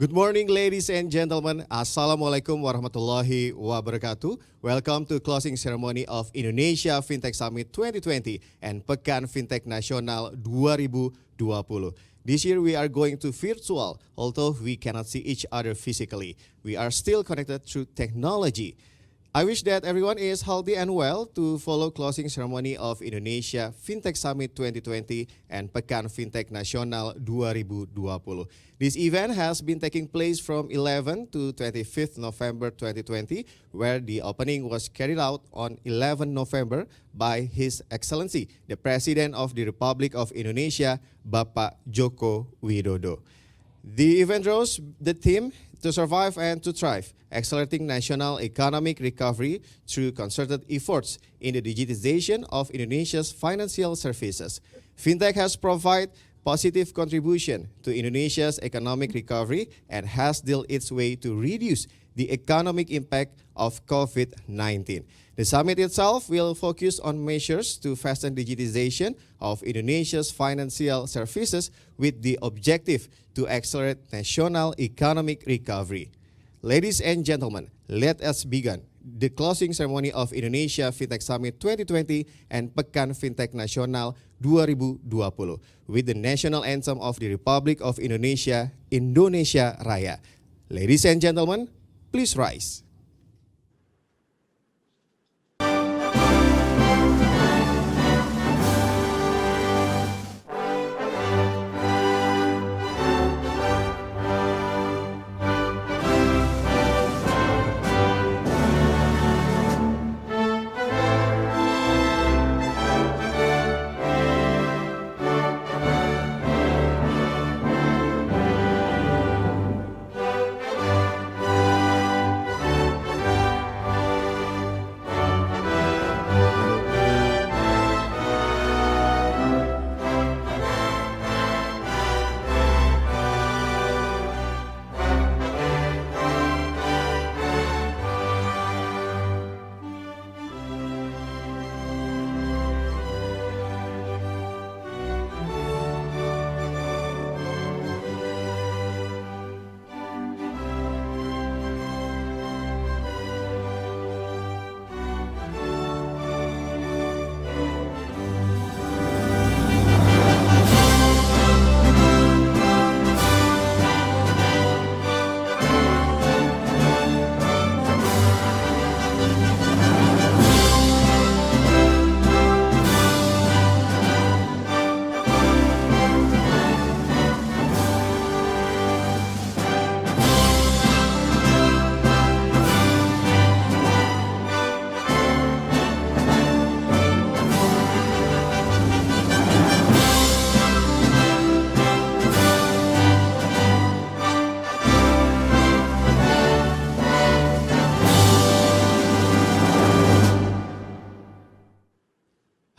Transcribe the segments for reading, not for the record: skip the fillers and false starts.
Good morning, ladies and gentlemen. Assalamualaikum warahmatullahi wabarakatuh. Welcome to closing ceremony of Indonesia Fintech Summit 2020 and Pekan Fintech Nasional 2020. This year we are going to virtual, although we cannot see each other physically. We are still connected through technology. I wish that everyone is healthy and well to follow closing ceremony of Indonesia Fintech Summit 2020 and Pekan Fintech Nasional 2020. This event has been taking place from 11 to 25th November 2020, where the opening was carried out on 11 November by His Excellency, the President of the Republic of Indonesia, Bapak Joko Widodo. The event draws the theme to survive and to thrive, accelerating national economic recovery through concerted efforts in the digitization of Indonesia's financial services. Fintech has provided positive contribution to Indonesia's economic recovery and has dealt its way to reduce the economic impact of COVID-19. The summit itself will focus on measures to fasten digitization of Indonesia's financial services with the objective to accelerate national economic recovery. Ladies and gentlemen, let us begin the closing ceremony of Indonesia Fintech Summit 2020 and Pekan Fintech Nasional 2020 with the national anthem of the Republic of Indonesia, Indonesia Raya. Ladies and gentlemen, please rise.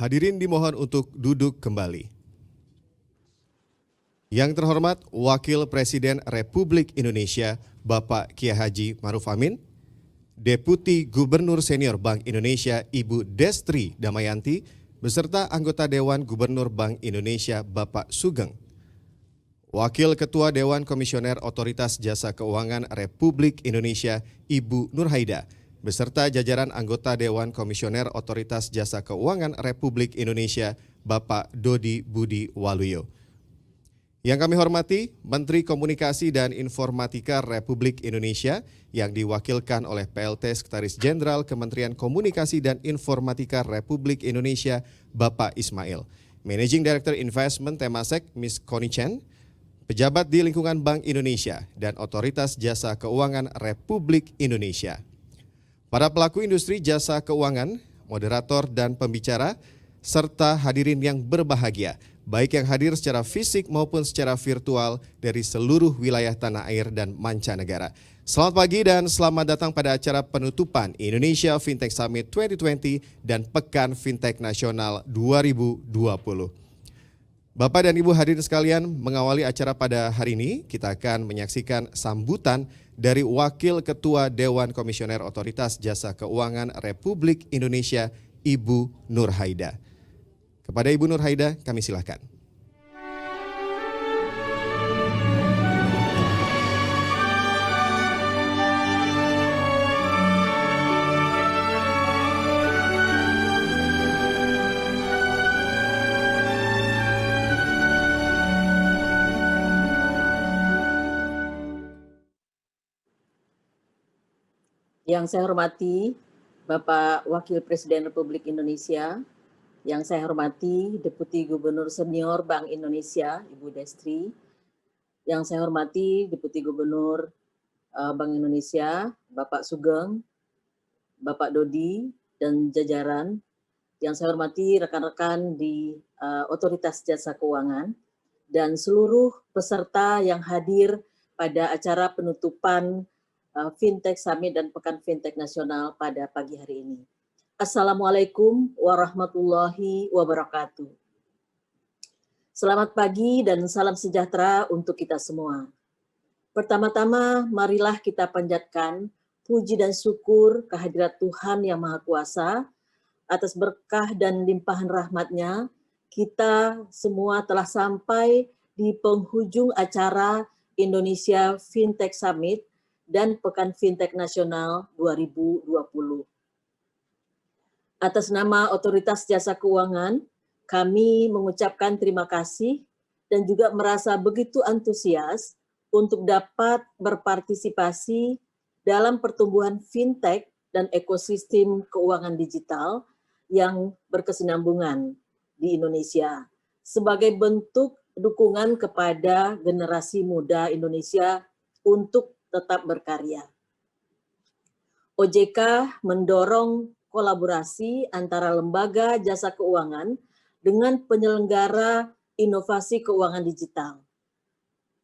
Hadirin dimohon untuk duduk kembali. Yang terhormat Wakil Presiden Republik Indonesia Bapak Kiai Haji Maruf Amin, Deputi Gubernur Senior Bank Indonesia Ibu Destri Damayanti, beserta anggota Dewan Gubernur Bank Indonesia Bapak Sugeng, Wakil Ketua Dewan Komisioner Otoritas Jasa Keuangan Republik Indonesia Ibu Nurhaida, beserta jajaran anggota Dewan Komisioner Otoritas Jasa Keuangan Republik Indonesia, Bapak Dodi Budi Waluyo. Yang kami hormati, Menteri Komunikasi dan Informatika Republik Indonesia yang diwakilkan oleh PLT Sekretaris Jenderal Kementerian Komunikasi dan Informatika Republik Indonesia, Bapak Ismail. Managing Director Investment Temasek, Ms. Connie Chen, pejabat di lingkungan Bank Indonesia dan Otoritas Jasa Keuangan Republik Indonesia. Para pelaku industri jasa keuangan, moderator dan pembicara, serta hadirin yang berbahagia, baik yang hadir secara fisik maupun secara virtual dari seluruh wilayah tanah air dan mancanegara. Selamat pagi dan selamat datang pada acara penutupan Indonesia Fintech Summit 2020 dan Pekan Fintech Nasional 2020. Bapak dan Ibu hadirin sekalian, mengawali acara pada hari ini, kita akan menyaksikan sambutan dari Wakil Ketua Dewan Komisioner Otoritas Jasa Keuangan Republik Indonesia, Ibu Nurhaida. Kepada Ibu Nurhaida, kami silakan. Yang saya hormati Bapak Wakil Presiden Republik Indonesia, yang saya hormati Deputi Gubernur Senior Bank Indonesia, Ibu Destri, yang saya hormati Deputi Gubernur Bank Indonesia, Bapak Sugeng, Bapak Dodi, dan jajaran, yang saya hormati rekan-rekan di Otoritas Jasa Keuangan, dan seluruh peserta yang hadir pada acara penutupan Fintech Summit dan Pekan Fintech Nasional pada pagi hari ini. Assalamualaikum warahmatullahi wabarakatuh. Selamat pagi dan salam sejahtera untuk kita semua. Pertama-tama, marilah kita panjatkan puji dan syukur kehadirat Tuhan Yang Maha Kuasa atas berkah dan limpahan rahmat-Nya. Kita semua telah sampai di penghujung acara Indonesia Fintech Summit dan Pekan Fintech Nasional 2020. Atas nama Otoritas Jasa Keuangan, kami mengucapkan terima kasih dan juga merasa begitu antusias untuk dapat berpartisipasi dalam pertumbuhan fintech dan ekosistem keuangan digital yang berkesinambungan di Indonesia sebagai bentuk dukungan kepada generasi muda Indonesia untuk tetap berkarya. OJK mendorong kolaborasi antara lembaga jasa keuangan dengan penyelenggara inovasi keuangan digital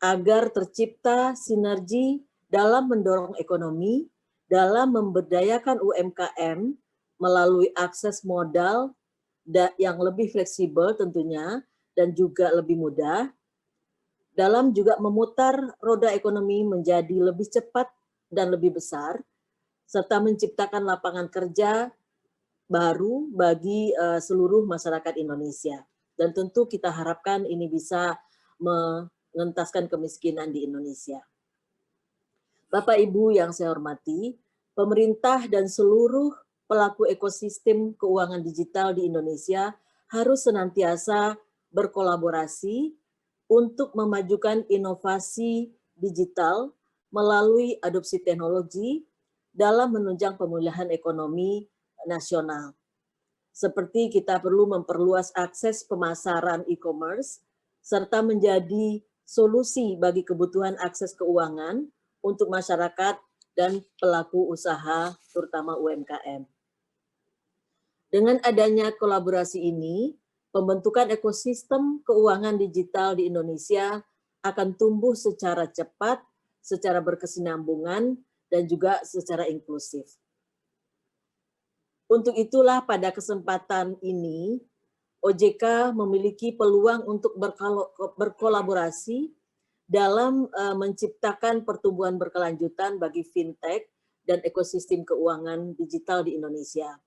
agar tercipta sinergi dalam mendorong ekonomi, dalam memberdayakan UMKM melalui akses modal yang lebih fleksibel tentunya dan juga lebih mudah, dalam juga memutar roda ekonomi menjadi lebih cepat dan lebih besar, serta menciptakan lapangan kerja baru bagi seluruh masyarakat Indonesia. Dan tentu kita harapkan ini bisa mengentaskan kemiskinan di Indonesia. Bapak Ibu yang saya hormati, pemerintah dan seluruh pelaku ekosistem keuangan digital di Indonesia harus senantiasa berkolaborasi untuk memajukan inovasi digital melalui adopsi teknologi dalam menunjang pemulihan ekonomi nasional. Seperti kita perlu memperluas akses pemasaran e-commerce, serta menjadi solusi bagi kebutuhan akses keuangan untuk masyarakat dan pelaku usaha, terutama UMKM. Dengan adanya kolaborasi ini, pembentukan ekosistem keuangan digital di Indonesia akan tumbuh secara cepat, secara berkesinambungan, dan juga secara inklusif. Untuk itulah pada kesempatan ini, OJK memiliki peluang untuk berkolaborasi dalam menciptakan pertumbuhan berkelanjutan bagi fintech dan ekosistem keuangan digital di Indonesia.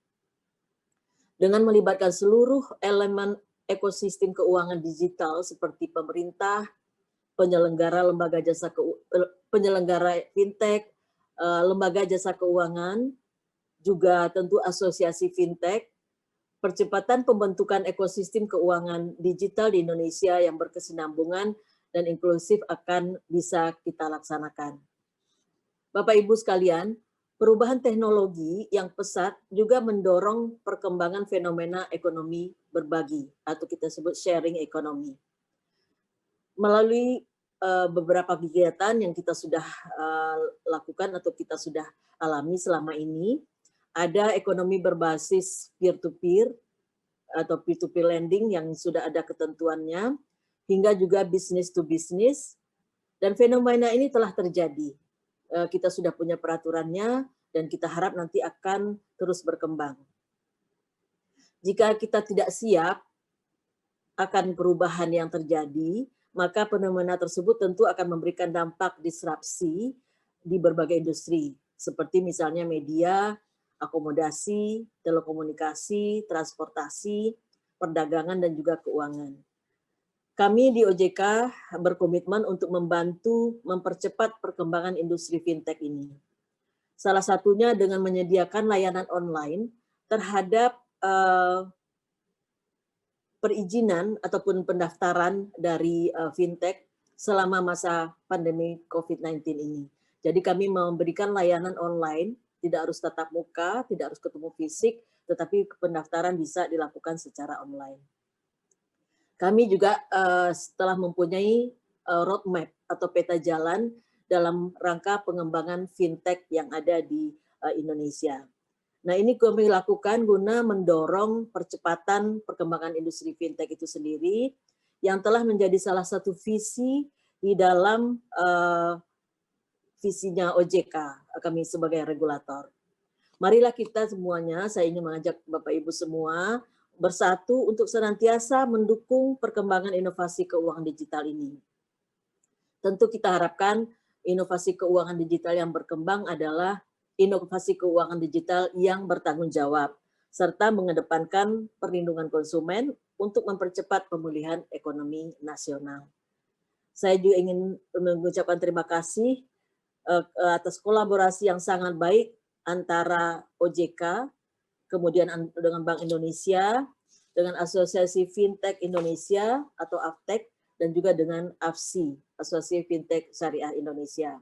Dengan melibatkan seluruh elemen ekosistem keuangan digital seperti pemerintah, penyelenggara penyelenggara fintech, lembaga jasa keuangan, juga tentu asosiasi fintech, percepatan pembentukan ekosistem keuangan digital di Indonesia yang berkesinambungan dan inklusif akan bisa kita laksanakan. Bapak Ibu sekalian, perubahan teknologi yang pesat juga mendorong perkembangan fenomena ekonomi berbagi atau kita sebut sharing economy. Melalui beberapa kegiatan yang kita sudah lakukan atau kita sudah alami selama ini, ada ekonomi berbasis peer-to-peer atau peer-to-peer lending yang sudah ada ketentuannya, hingga juga business to business, dan fenomena ini telah terjadi. Kita sudah punya peraturannya dan kita harap nanti akan terus berkembang. Jika kita tidak siap akan perubahan yang terjadi, maka fenomena tersebut tentu akan memberikan dampak disrupsi di berbagai industri, seperti misalnya media, akomodasi, telekomunikasi, transportasi, perdagangan, dan juga keuangan. Kami di OJK berkomitmen untuk membantu mempercepat perkembangan industri fintech ini. Salah satunya dengan menyediakan layanan online terhadap perizinan ataupun pendaftaran dari fintech selama masa pandemi COVID-19 ini. Jadi kami memberikan layanan online tidak harus tatap muka, tidak harus ketemu fisik, tetapi pendaftaran bisa dilakukan secara online. Kami juga setelah mempunyai roadmap atau peta jalan dalam rangka pengembangan fintech yang ada di Indonesia. Nah, ini kami lakukan guna mendorong percepatan perkembangan industri fintech itu sendiri yang telah menjadi salah satu visi di dalam visinya OJK, kami sebagai regulator. Marilah kita semuanya, saya ingin mengajak Bapak Ibu semua bersatu untuk senantiasa mendukung perkembangan inovasi keuangan digital ini. Tentu kita harapkan inovasi keuangan digital yang berkembang adalah inovasi keuangan digital yang bertanggung jawab, serta mengedepankan perlindungan konsumen untuk mempercepat pemulihan ekonomi nasional. Saya juga ingin mengucapkan terima kasih atas kolaborasi yang sangat baik antara OJK, kemudian dengan Bank Indonesia, dengan Asosiasi Fintech Indonesia atau AFTEK, dan juga dengan AFSI, Asosiasi Fintech Syariah Indonesia.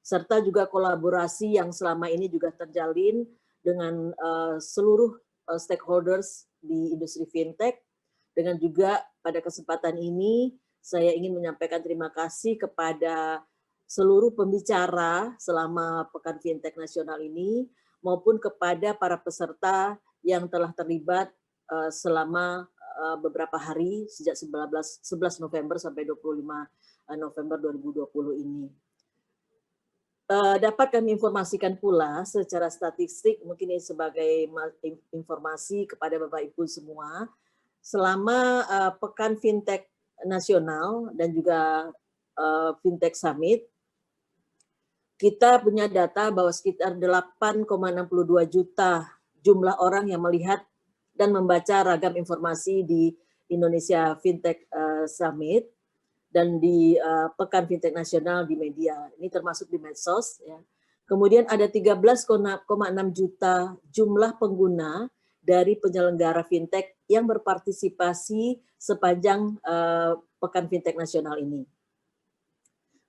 Serta juga kolaborasi yang selama ini juga terjalin dengan seluruh stakeholders di industri fintech. Dengan juga pada kesempatan ini saya ingin menyampaikan terima kasih kepada seluruh pembicara selama Pekan Fintech Nasional ini maupun kepada para peserta yang telah terlibat selama beberapa hari sejak 11 November sampai 25 November 2020 ini. Dapat kami informasikan pula secara statistik, mungkin ini sebagai informasi kepada Bapak Ibu semua, selama Pekan Fintech Nasional dan juga Fintech Summit, kita punya data bahwa sekitar 8,62 juta jumlah orang yang melihat dan membaca ragam informasi di Indonesia Fintech Summit dan di Pekan Fintech Nasional di media. Ini termasuk di medsos. Ya. Kemudian ada 13,6 juta jumlah pengguna dari penyelenggara fintech yang berpartisipasi sepanjang Pekan Fintech Nasional ini.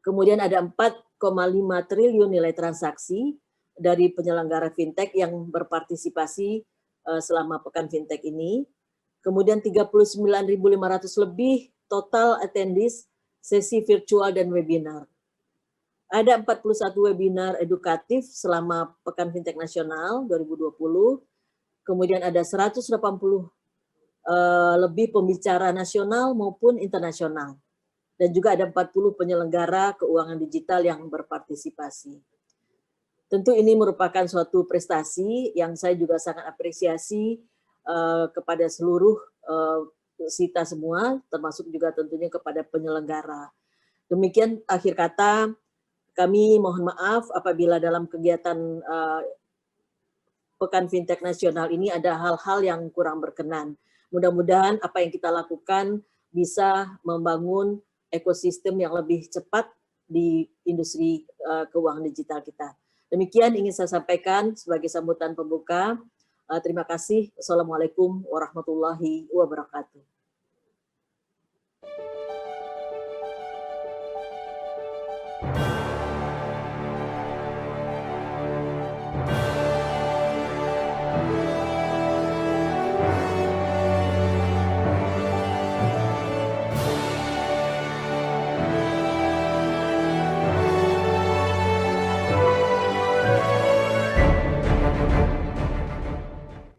Kemudian ada 4,5 triliun nilai transaksi dari penyelenggara fintech yang berpartisipasi selama Pekan Fintech ini. Kemudian 39.500 lebih total attendees sesi virtual dan webinar. Ada 41 webinar edukatif selama Pekan Fintech Nasional 2020. Kemudian ada 180 lebih pembicara nasional maupun internasional. Dan juga ada 40 penyelenggara keuangan digital yang berpartisipasi. Tentu ini merupakan suatu prestasi yang saya juga sangat apresiasi kepada seluruh SITA semua, termasuk juga tentunya kepada penyelenggara. Demikian akhir kata, kami mohon maaf apabila dalam kegiatan Pekan Fintech Nasional ini ada hal-hal yang kurang berkenan. Mudah-mudahan apa yang kita lakukan bisa membangun ekosistem yang lebih cepat di industri keuangan digital kita. Demikian ingin saya sampaikan sebagai sambutan pembuka. Terima kasih. Assalamualaikum warahmatullahi wabarakatuh.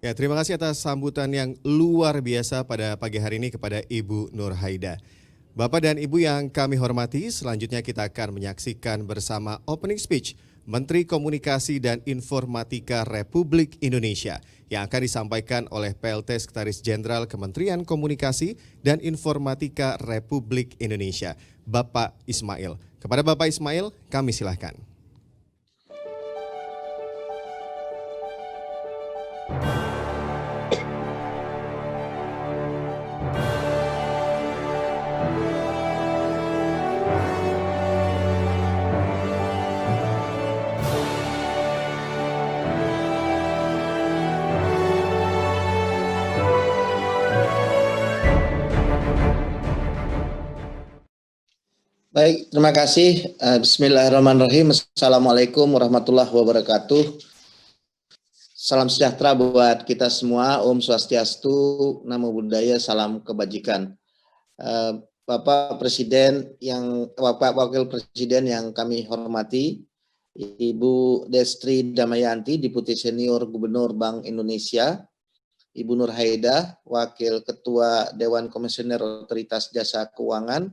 Ya, terima kasih atas sambutan yang luar biasa pada pagi hari ini kepada Ibu Nur Haida. Bapak dan Ibu yang kami hormati, selanjutnya kita akan menyaksikan bersama opening speech Menteri Komunikasi dan Informatika Republik Indonesia yang akan disampaikan oleh PLT Sekretaris Jenderal Kementerian Komunikasi dan Informatika Republik Indonesia, Bapak Ismail. Kepada Bapak Ismail, kami silahkan. Baik, terima kasih. Bismillahirrahmanirrahim. Assalamualaikum warahmatullahi wabarakatuh. Salam sejahtera buat kita semua. Om Swastiastu, Namo Buddhaya, salam kebajikan. Bapak Wakil Presiden yang kami hormati, Ibu Destri Damayanti, Deputi Senior Gubernur Bank Indonesia, Ibu Nur Haidah, Wakil Ketua Dewan Komisioner Otoritas Jasa Keuangan,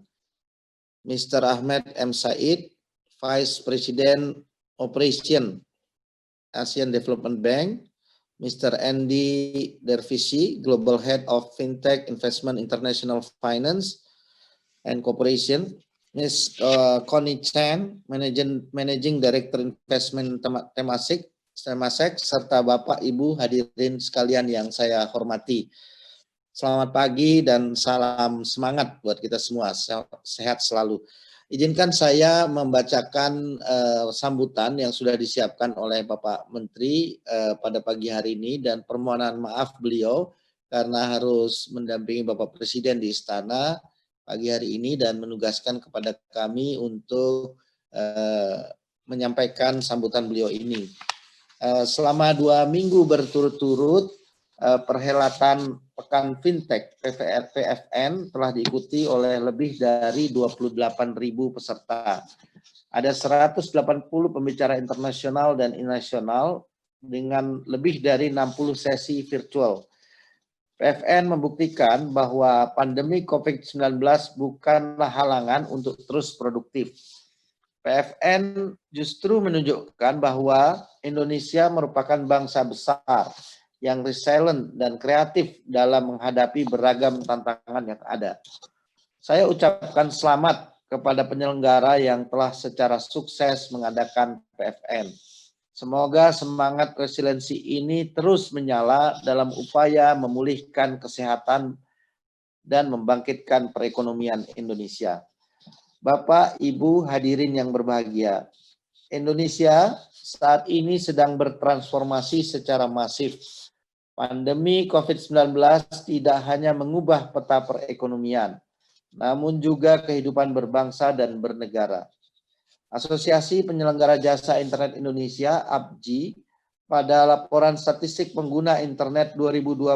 Mr. Ahmed M. Said, Vice President Operation Asian Development Bank, Mr. Andy Dervisi, Global Head of Fintech Investment International Finance and Corporation, Ms. Connie Chan, Managing Director Investment Temasek, serta Bapak Ibu hadirin sekalian yang saya hormati. Selamat pagi dan salam semangat buat kita semua, sehat selalu. Izinkan saya membacakan sambutan yang sudah disiapkan oleh Bapak Menteri pada pagi hari ini, dan permohonan maaf beliau karena harus mendampingi Bapak Presiden di Istana pagi hari ini dan menugaskan kepada kami untuk menyampaikan sambutan beliau ini. Selama 2 minggu berturut-turut, perhelatan Pekan Fintech PFN telah diikuti oleh lebih dari 28.000 peserta. Ada 180 pembicara internasional dan nasional dengan lebih dari 60 sesi virtual. PFN membuktikan bahwa pandemi COVID-19 bukanlah halangan untuk terus produktif. PFN justru menunjukkan bahwa Indonesia merupakan bangsa besar yang resilient dan kreatif dalam menghadapi beragam tantangan yang ada. Saya ucapkan selamat kepada penyelenggara yang telah secara sukses mengadakan PFN. Semoga semangat resiliensi ini terus menyala dalam upaya memulihkan kesehatan dan membangkitkan perekonomian Indonesia. Bapak, Ibu hadirin yang berbahagia, Indonesia saat ini sedang bertransformasi secara masif. Pandemi COVID-19 tidak hanya mengubah peta perekonomian, namun juga kehidupan berbangsa dan bernegara. Asosiasi Penyelenggara Jasa Internet Indonesia, APJI, pada laporan statistik pengguna internet 2020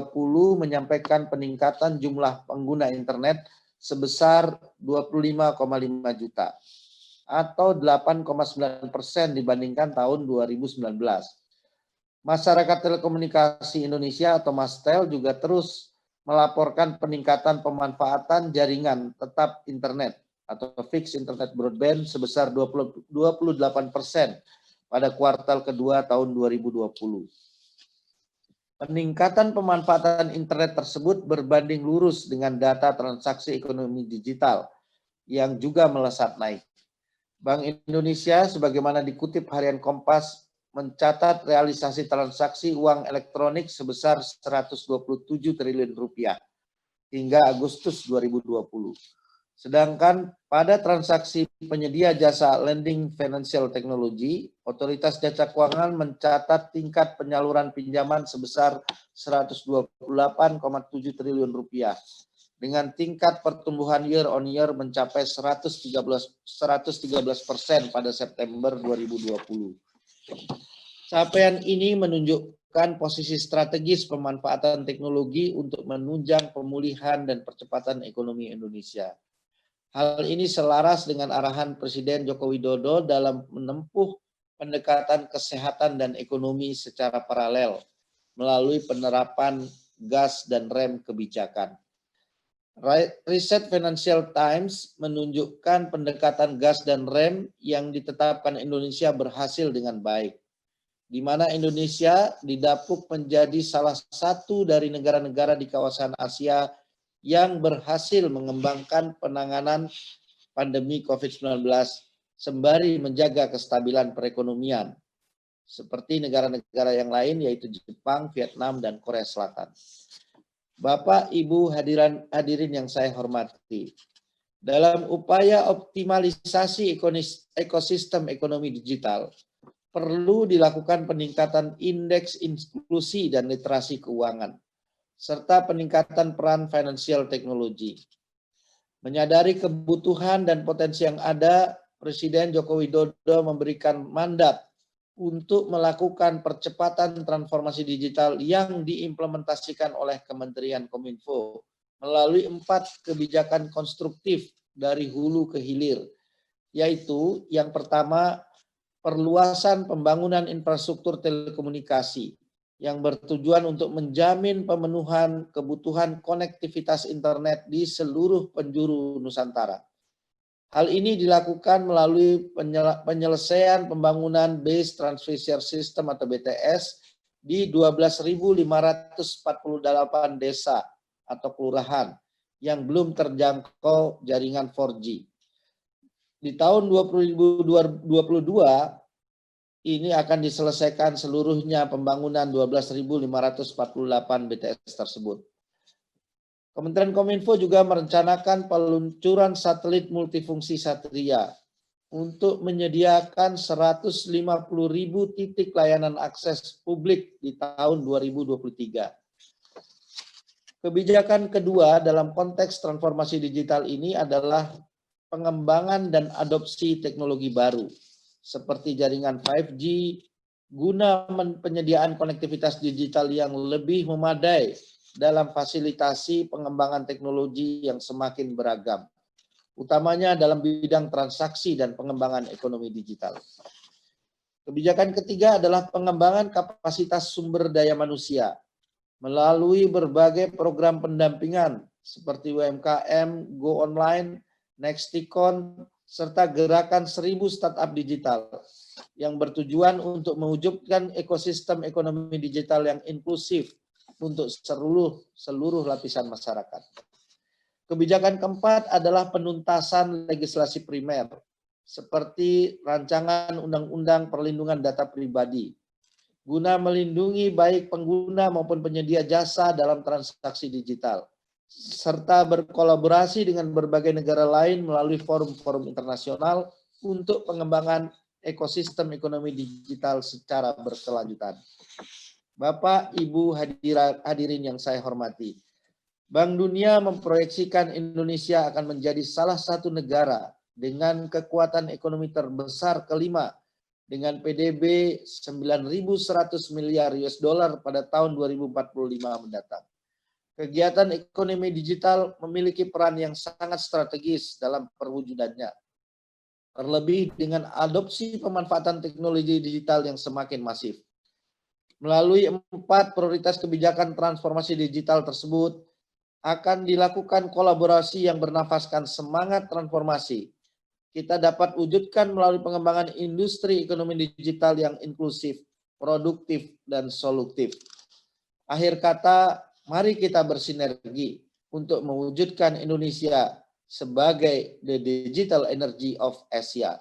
menyampaikan peningkatan jumlah pengguna internet sebesar 25,5 juta atau 8,9% dibandingkan tahun 2019. Masyarakat Telekomunikasi Indonesia atau Mastel juga terus melaporkan peningkatan pemanfaatan jaringan tetap internet atau fixed internet broadband sebesar 28% pada kuartal kedua tahun 2020. Peningkatan pemanfaatan internet tersebut berbanding lurus dengan data transaksi ekonomi digital yang juga melesat naik. Bank Indonesia sebagaimana dikutip harian Kompas mencatat realisasi transaksi uang elektronik sebesar 127 triliun rupiah hingga Agustus 2020. Sedangkan pada transaksi penyedia jasa lending financial technology, Otoritas Jasa Keuangan mencatat tingkat penyaluran pinjaman sebesar 128,7 triliun rupiah dengan tingkat pertumbuhan year on year mencapai 113% pada September 2020. Capaian ini menunjukkan posisi strategis pemanfaatan teknologi untuk menunjang pemulihan dan percepatan ekonomi Indonesia. Hal ini selaras dengan arahan Presiden Joko Widodo dalam menempuh pendekatan kesehatan dan ekonomi secara paralel melalui penerapan gas dan rem kebijakan. Riset Financial Times menunjukkan pendekatan gas dan rem yang ditetapkan Indonesia berhasil dengan baik, di mana Indonesia didapuk menjadi salah satu dari negara-negara di kawasan Asia yang berhasil mengembangkan penanganan pandemi COVID-19 sembari menjaga kestabilan perekonomian, seperti negara-negara yang lain yaitu Jepang, Vietnam, dan Korea Selatan. Bapak, Ibu hadirin yang saya hormati, dalam upaya optimalisasi ekosistem ekonomi digital, perlu dilakukan peningkatan indeks inklusi dan literasi keuangan, serta peningkatan peran financial technology. Menyadari kebutuhan dan potensi yang ada, Presiden Joko Widodo memberikan mandat untuk melakukan percepatan transformasi digital yang diimplementasikan oleh Kementerian Kominfo melalui 4 kebijakan konstruktif dari hulu ke hilir, yaitu yang pertama, perluasan pembangunan infrastruktur telekomunikasi yang bertujuan untuk menjamin pemenuhan kebutuhan konektivitas internet di seluruh penjuru Nusantara. Hal ini dilakukan melalui penyelesaian pembangunan Base Transmission System atau BTS di 12.548 desa atau kelurahan yang belum terjangkau jaringan 4G. Di tahun 2022 ini akan diselesaikan seluruhnya pembangunan 12.548 BTS tersebut. Kementerian Kominfo juga merencanakan peluncuran satelit multifungsi Satria untuk menyediakan 150.000 titik layanan akses publik di tahun 2023. Kebijakan kedua dalam konteks transformasi digital ini adalah pengembangan dan adopsi teknologi baru seperti jaringan 5G guna penyediaan konektivitas digital yang lebih memadai dalam fasilitasi pengembangan teknologi yang semakin beragam, utamanya dalam bidang transaksi dan pengembangan ekonomi digital. Kebijakan ketiga adalah pengembangan kapasitas sumber daya manusia melalui berbagai program pendampingan seperti UMKM, Go Online, Nexticon, serta gerakan 1000 startup digital yang bertujuan untuk mewujudkan ekosistem ekonomi digital yang inklusif untuk seluruh lapisan masyarakat. Kebijakan keempat adalah penuntasan legislasi primer, seperti rancangan Undang-Undang Perlindungan Data Pribadi, guna melindungi baik pengguna maupun penyedia jasa dalam transaksi digital, serta berkolaborasi dengan berbagai negara lain melalui forum-forum internasional untuk pengembangan ekosistem ekonomi digital secara berkelanjutan. Bapak, Ibu hadirin yang saya hormati, Bank Dunia memproyeksikan Indonesia akan menjadi salah satu negara dengan kekuatan ekonomi terbesar kelima dengan PDB 9.100 miliar US dollar pada tahun 2045 mendatang. Kegiatan ekonomi digital memiliki peran yang sangat strategis dalam perwujudannya. Terlebih dengan adopsi pemanfaatan teknologi digital yang semakin masif. Melalui 4 prioritas kebijakan transformasi digital tersebut, akan dilakukan kolaborasi yang bernafaskan semangat transformasi. Kita dapat wujudkan melalui pengembangan industri ekonomi digital yang inklusif, produktif, dan solutif. Akhir kata, mari kita bersinergi untuk mewujudkan Indonesia sebagai the digital energy of Asia.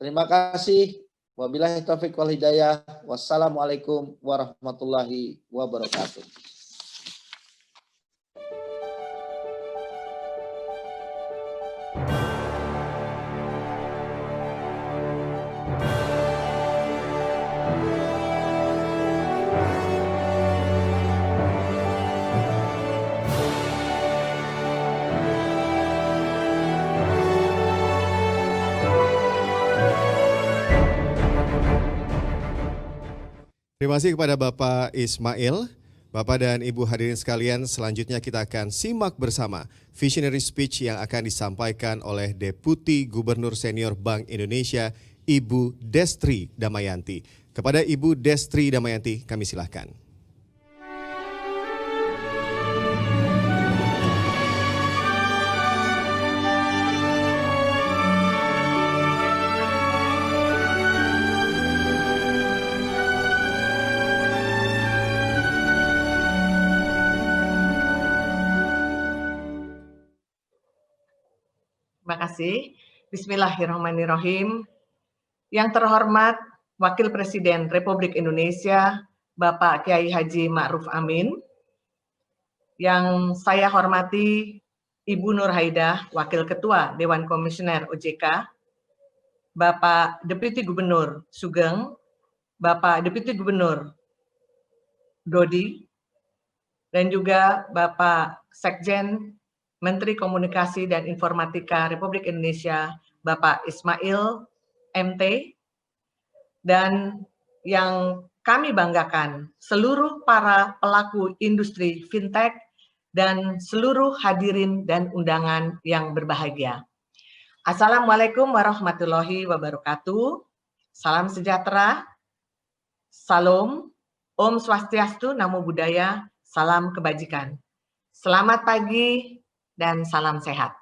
Terima kasih. Wabillahi taufiq wal hidayah. Wassalamualaikum warahmatullahi wabarakatuh. Terima kasih kepada Bapak Ismail. Bapak dan Ibu hadirin sekalian, selanjutnya kita akan simak bersama visionary speech yang akan disampaikan oleh Deputi Gubernur Senior Bank Indonesia, Ibu Destri Damayanti. Kepada Ibu Destri Damayanti, kami silakan. Terima kasih. Bismillahirrahmanirrahim. Yang terhormat Wakil Presiden Republik Indonesia, Bapak Kiai Haji Ma'ruf Amin. Yang saya hormati Ibu Nur Haidah, Wakil Ketua Dewan Komisioner OJK, Bapak Deputi Gubernur Sugeng, Bapak Deputi Gubernur Dodi, dan juga Bapak Sekjen Menteri Komunikasi dan Informatika Republik Indonesia, Bapak Ismail MT, dan yang kami banggakan, seluruh para pelaku industri fintech dan seluruh hadirin dan undangan yang berbahagia. Assalamualaikum warahmatullahi wabarakatuh. Salam sejahtera, salam, Om Swastiastu, Namo Buddhaya, salam kebajikan. Selamat pagi dan salam sehat.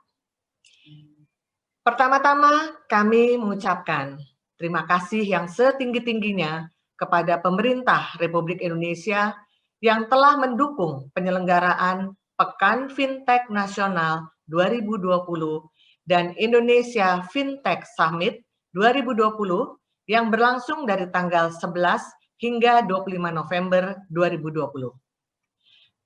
Pertama-tama kami mengucapkan terima kasih yang setinggi-tingginya kepada pemerintah Republik Indonesia yang telah mendukung penyelenggaraan Pekan Fintech Nasional 2020 dan Indonesia Fintech Summit 2020 yang berlangsung dari tanggal 11 hingga 25 November 2020.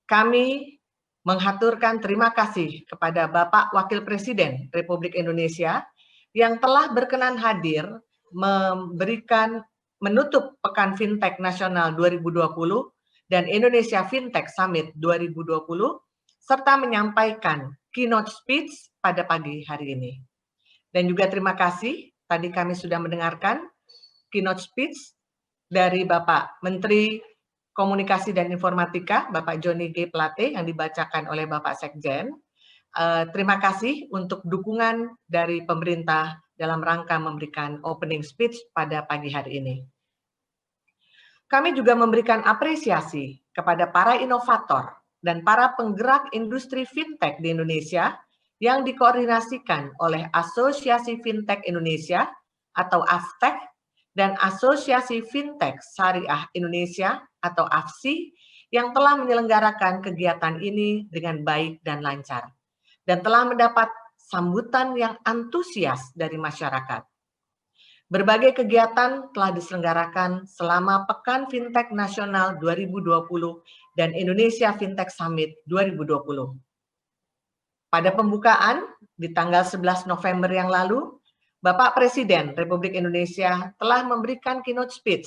Kami menghaturkan terima kasih kepada Bapak Wakil Presiden Republik Indonesia yang telah berkenan hadir menutup Pekan Fintech Nasional 2020 dan Indonesia Fintech Summit 2020 serta menyampaikan keynote speech pada pagi hari ini. Dan juga terima kasih, tadi kami sudah mendengarkan keynote speech dari Bapak Menteri Komunikasi dan Informatika, Bapak Johnny G. Plate, yang dibacakan oleh Bapak Sekjen. Terima kasih untuk dukungan dari pemerintah dalam rangka memberikan opening speech pada pagi hari ini. Kami juga memberikan apresiasi kepada para inovator dan para penggerak industri fintech di Indonesia yang dikoordinasikan oleh Asosiasi Fintech Indonesia atau AFTEC dan Asosiasi Fintech Syariah Indonesia atau AFSI yang telah menyelenggarakan kegiatan ini dengan baik dan lancar dan telah mendapat sambutan yang antusias dari masyarakat. Berbagai kegiatan telah diselenggarakan selama Pekan Fintech Nasional 2020 dan Indonesia Fintech Summit 2020. Pada pembukaan di tanggal 11 November yang lalu, Bapak Presiden Republik Indonesia telah memberikan keynote speech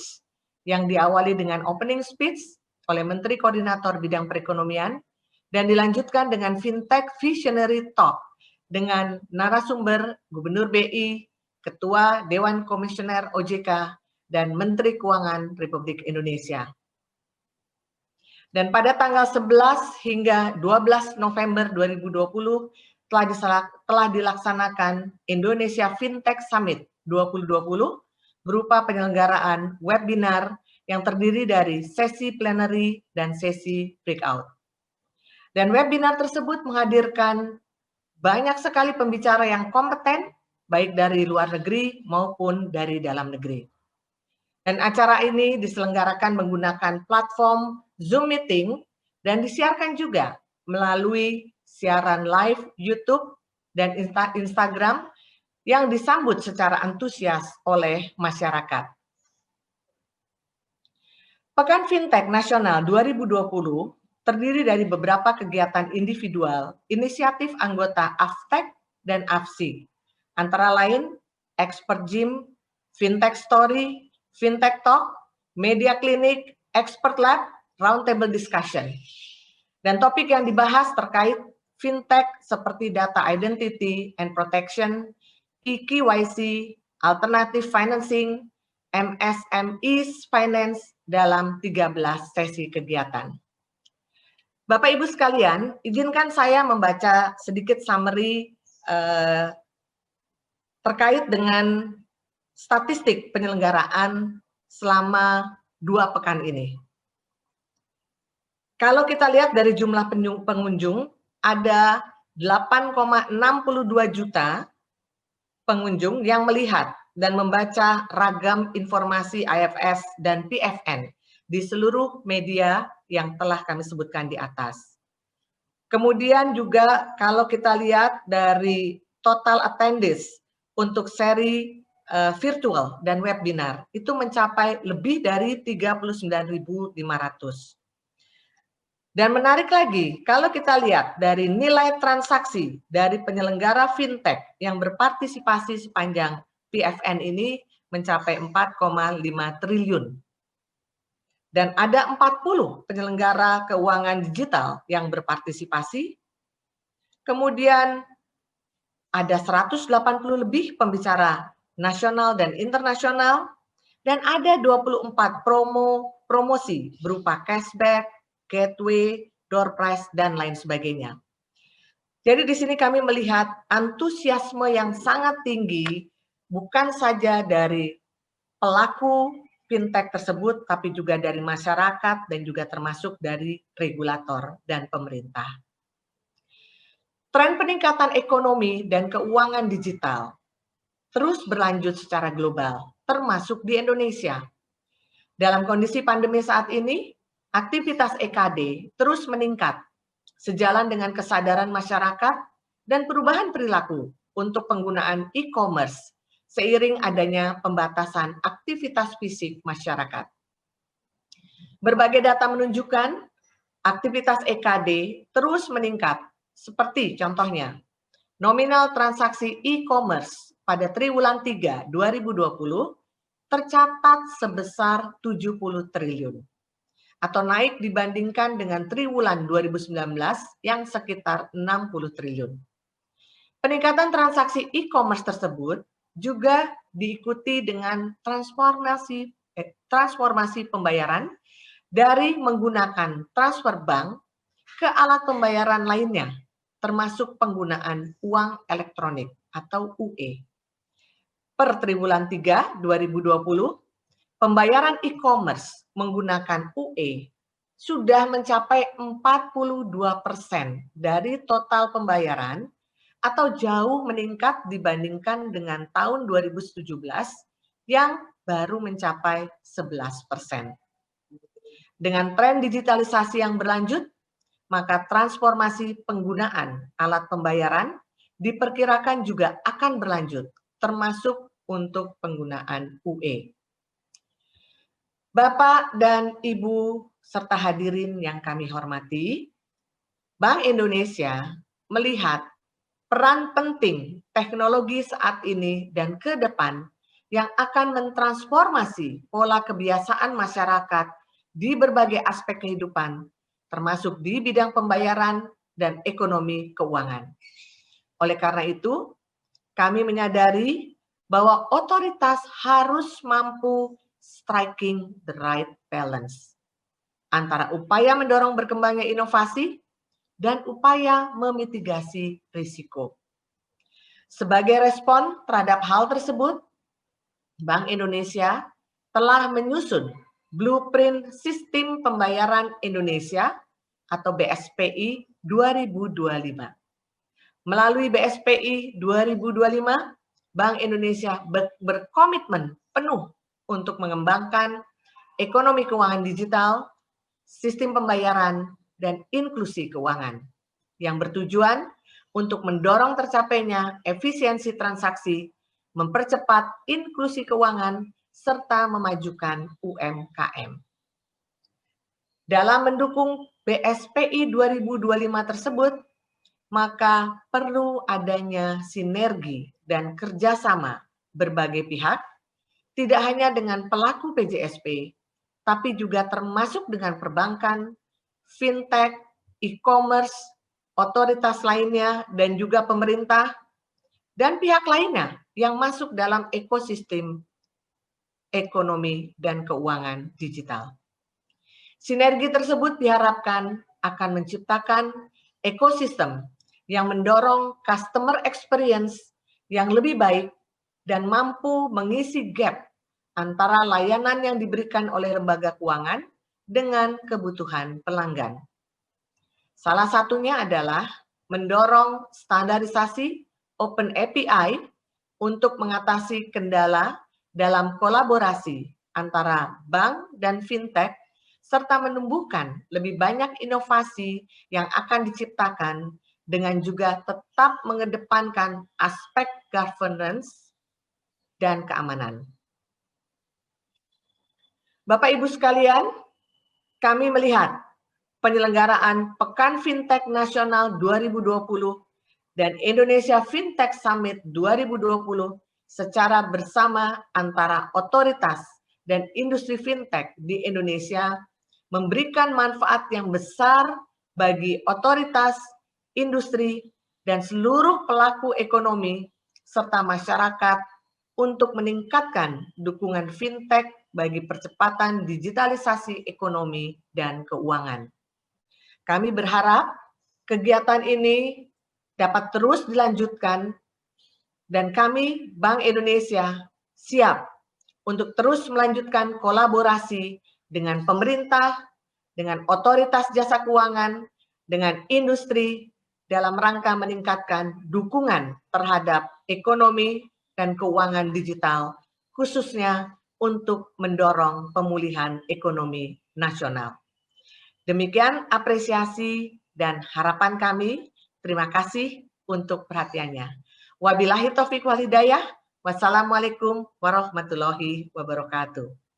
yang diawali dengan opening speech oleh Menteri Koordinator Bidang Perekonomian dan dilanjutkan dengan Fintech Visionary Talk dengan narasumber Gubernur BI, Ketua Dewan Komisioner OJK, dan Menteri Keuangan Republik Indonesia. Dan pada tanggal 11 hingga 12 November 2020 telah dilaksanakan Indonesia Fintech Summit 2020 berupa penyelenggaraan webinar yang terdiri dari sesi plenary dan sesi breakout. Dan webinar tersebut menghadirkan banyak sekali pembicara yang kompeten, baik dari luar negeri maupun dari dalam negeri. Dan acara ini diselenggarakan menggunakan platform Zoom Meeting dan disiarkan juga melalui siaran live YouTube dan Instagram yang disambut secara antusias oleh masyarakat. Pekan Fintech Nasional 2020 terdiri dari beberapa kegiatan individual, inisiatif anggota AFTEC dan AFSI, antara lain Expert Gym, Fintech Story, Fintech Talk, Media Clinic, Expert Lab, Roundtable Discussion. Dan topik yang dibahas terkait fintech seperti data identity and protection, KYC, alternative financing, MSMEs finance dalam 13 sesi kegiatan. Bapak Ibu sekalian, izinkan saya membaca sedikit summary terkait dengan statistik penyelenggaraan selama 2 pekan ini. Kalau kita lihat dari jumlah pengunjung, ada 8,62 juta pengunjung yang melihat dan membaca ragam informasi IFS dan PFN di seluruh media yang telah kami sebutkan di atas. Kemudian juga kalau kita lihat dari total attendees untuk seri virtual dan webinar, itu mencapai lebih dari 39.500. Dan menarik lagi, kalau kita lihat dari nilai transaksi dari penyelenggara fintech yang berpartisipasi sepanjang PFN ini mencapai 4,5 triliun. Dan ada 40 penyelenggara keuangan digital yang berpartisipasi. Kemudian ada 180 lebih pembicara nasional dan internasional. Dan ada 24 promosi berupa cashback, gateway, door prize, dan lain sebagainya. Jadi di sini kami melihat antusiasme yang sangat tinggi, bukan saja dari pelaku fintech tersebut, tapi juga dari masyarakat dan juga termasuk dari regulator dan pemerintah. Tren peningkatan ekonomi dan keuangan digital terus berlanjut secara global, termasuk di Indonesia. Dalam kondisi pandemi saat ini, aktivitas EKD terus meningkat, sejalan dengan kesadaran masyarakat dan perubahan perilaku untuk penggunaan e-commerce seiring adanya pembatasan aktivitas fisik masyarakat. Berbagai data menunjukkan aktivitas EKD terus meningkat, seperti contohnya nominal transaksi e-commerce pada triwulan 3 2020 tercatat sebesar 70 triliun atau naik dibandingkan dengan triwulan 2019 yang sekitar 60 triliun. Peningkatan transaksi e-commerce tersebut juga diikuti dengan transformasi pembayaran dari menggunakan transfer bank ke alat pembayaran lainnya, termasuk penggunaan uang elektronik atau UE. Per triwulan 3 2020, pembayaran e-commerce menggunakan UE sudah mencapai 42% dari total pembayaran atau jauh meningkat dibandingkan dengan tahun 2017 yang baru mencapai 11%. Dengan tren digitalisasi yang berlanjut, maka transformasi penggunaan alat pembayaran diperkirakan juga akan berlanjut, termasuk untuk penggunaan UE. Bapak dan Ibu serta hadirin yang kami hormati, Bank Indonesia melihat peran penting teknologi saat ini dan ke depan yang akan mentransformasi pola kebiasaan masyarakat di berbagai aspek kehidupan, termasuk di bidang pembayaran dan ekonomi keuangan. Oleh karena itu, kami menyadari bahwa otoritas harus mampu striking the right balance antara upaya mendorong berkembangnya inovasi dan upaya memitigasi risiko. Sebagai respon terhadap hal tersebut, Bank Indonesia telah menyusun Blueprint Sistem Pembayaran Indonesia atau BSPI 2025. Melalui BSPI 2025, Bank Indonesia berkomitmen penuh untuk mengembangkan ekonomi keuangan digital, sistem pembayaran, dan inklusi keuangan yang bertujuan untuk mendorong tercapainya efisiensi transaksi, mempercepat inklusi keuangan, serta memajukan UMKM. Dalam mendukung BSPI 2025 tersebut, maka perlu adanya sinergi dan kerjasama berbagai pihak, tidak hanya dengan pelaku PJSP, tapi juga termasuk dengan perbankan, fintech, e-commerce, otoritas lainnya, dan juga pemerintah, dan pihak lainnya yang masuk dalam ekosistem ekonomi dan keuangan digital. Sinergi tersebut diharapkan akan menciptakan ekosistem yang mendorong customer experience yang lebih baik dan mampu mengisi gap antara layanan yang diberikan oleh lembaga keuangan dengan kebutuhan pelanggan. Salah satunya adalah mendorong standarisasi Open API untuk mengatasi kendala dalam kolaborasi antara bank dan fintech, serta menumbuhkan lebih banyak inovasi yang akan diciptakan dengan juga tetap mengedepankan aspek governance dan keamanan. Bapak Ibu sekalian, kami melihat penyelenggaraan Pekan Fintech Nasional 2020 dan Indonesia Fintech Summit 2020 secara bersama antara otoritas dan industri fintech di Indonesia memberikan manfaat yang besar bagi otoritas, industri, dan seluruh pelaku ekonomi serta masyarakat untuk meningkatkan dukungan fintech bagi percepatan digitalisasi ekonomi dan keuangan. Kami berharap kegiatan ini dapat terus dilanjutkan dan kami, Bank Indonesia, siap untuk terus melanjutkan kolaborasi dengan pemerintah, dengan otoritas jasa keuangan, dengan industri dalam rangka meningkatkan dukungan terhadap ekonomi dan keuangan digital, khususnya untuk mendorong pemulihan ekonomi nasional. Demikian apresiasi dan harapan kami. Terima kasih untuk perhatiannya. Wabillahi taufiq wal hidayah. Wassalamualaikum warahmatullahi wabarakatuh.